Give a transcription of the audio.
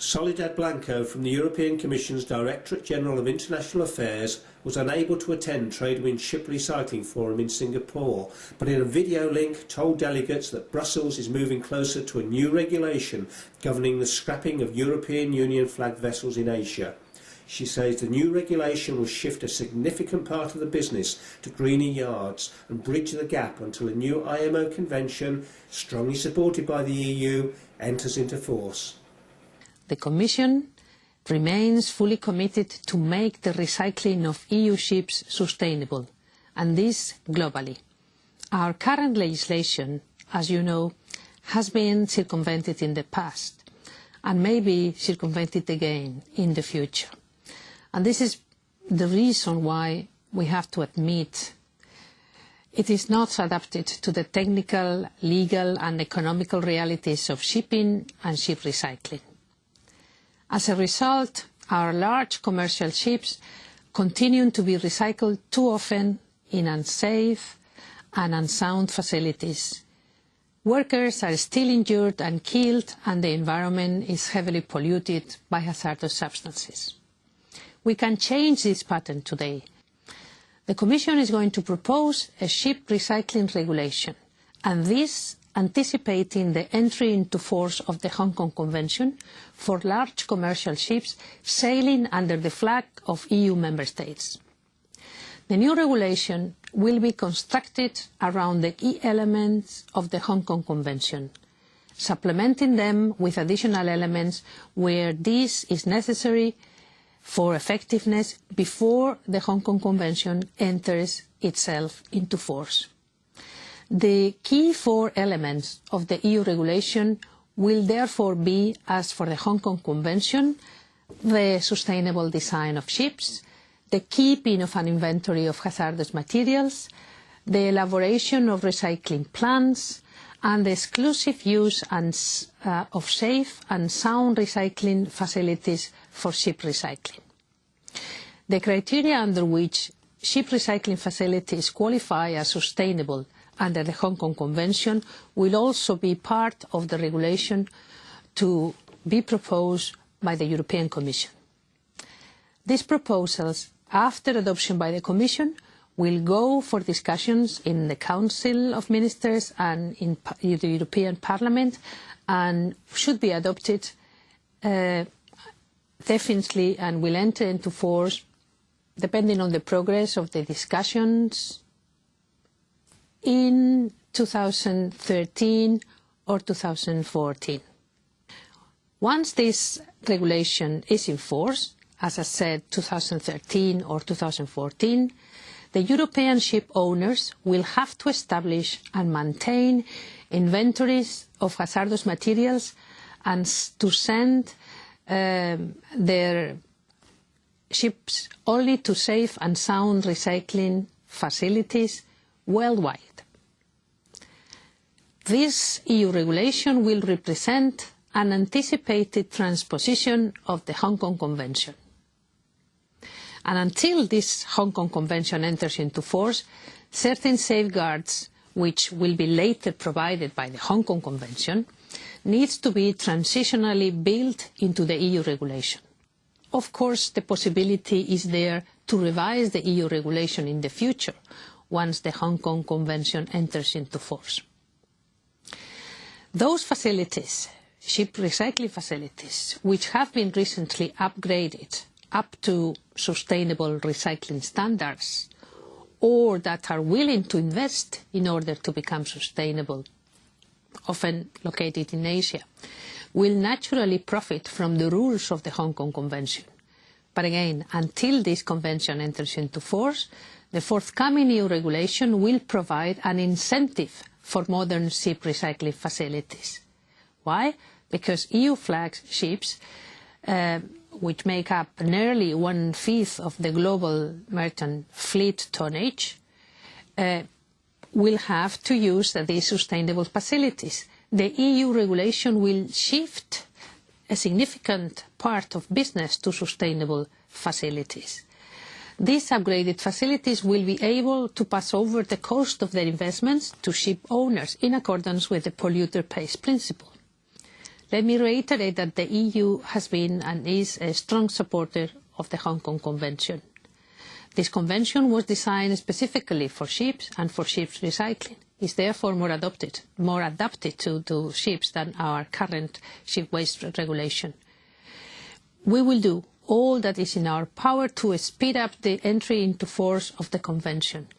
Soledad Blanco from the European Commission's Directorate General of International Affairs was unable to attend TradeWinds Ship Recycling Forum in Singapore, but in a video link told delegates that Brussels is moving closer to a new regulation governing the scrapping of European Union flagged vessels in Asia. She says the new regulation will shift a significant part of the business to greener yards and bridge the gap until a new IMO convention, strongly supported by the EU, enters into force. The Commission remains fully committed to make the recycling of EU ships sustainable, and this globally. Our current legislation, as you know, has been circumvented in the past and may be circumvented again in the future. And this is the reason why we have to admit it is not adapted to the technical, legal and economical realities of shipping and ship recycling. As a result, our large commercial ships continue to be recycled too often in unsafe and unsound facilities. Workers are still injured and killed, and the environment is heavily polluted by hazardous substances. We can change this pattern today. The Commission is going to propose a ship recycling regulation, and this anticipating the entry into force of the Hong Kong Convention for large commercial ships sailing under the flag of EU member states. The new regulation will be constructed around the key elements of the Hong Kong Convention, supplementing them with additional elements where this is necessary for effectiveness before the Hong Kong Convention enters itself into force. The key four elements of the EU regulation will therefore be, as for the Hong Kong Convention, the sustainable design of ships, the keeping of an inventory of hazardous materials, the elaboration of recycling plans, and the exclusive use of safe and sound recycling facilities for ship recycling. The criteria under which ship recycling facilities qualify as sustainable under the Hong Kong Convention will also be part of the regulation to be proposed by the European Commission. These proposals, after adoption by the Commission, will go for discussions in the Council of Ministers and in the European Parliament, and should be adopted definitely and will enter into force depending on the progress of the discussions in 2013 or 2014. Once this regulation is in force, as I said, 2013 or 2014, the European ship owners will have to establish and maintain inventories of hazardous materials and to send their ships only to safe and sound recycling facilities worldwide. This EU regulation will represent an anticipated transposition of the Hong Kong Convention. And until this Hong Kong Convention enters into force, certain safeguards, which will be later provided by the Hong Kong Convention, needs to be transitionally built into the EU regulation. Of course, the possibility is there to revise the EU regulation in the future once the Hong Kong Convention enters into force. Those facilities, ship recycling facilities, which have been recently upgraded up to sustainable recycling standards, or that are willing to invest in order to become sustainable, often located in Asia, will naturally profit from the rules of the Hong Kong Convention. But again, until this convention enters into force, the forthcoming EU regulation will provide an incentive for modern ship recycling facilities. Why? Because EU flagged ships, which make up nearly 1/5 of the global merchant fleet tonnage, will have to use these sustainable facilities. The EU regulation will shift a significant part of business to sustainable facilities. These upgraded facilities will be able to pass over the cost of their investments to ship owners in accordance with the polluter pays principle. Let me reiterate that the EU has been and is a strong supporter of the Hong Kong Convention. This convention was designed specifically for ships and for ships recycling. It's therefore more adapted to ships than our current ship waste regulation. We will do all that is in our power to speed up the entry into force of the convention.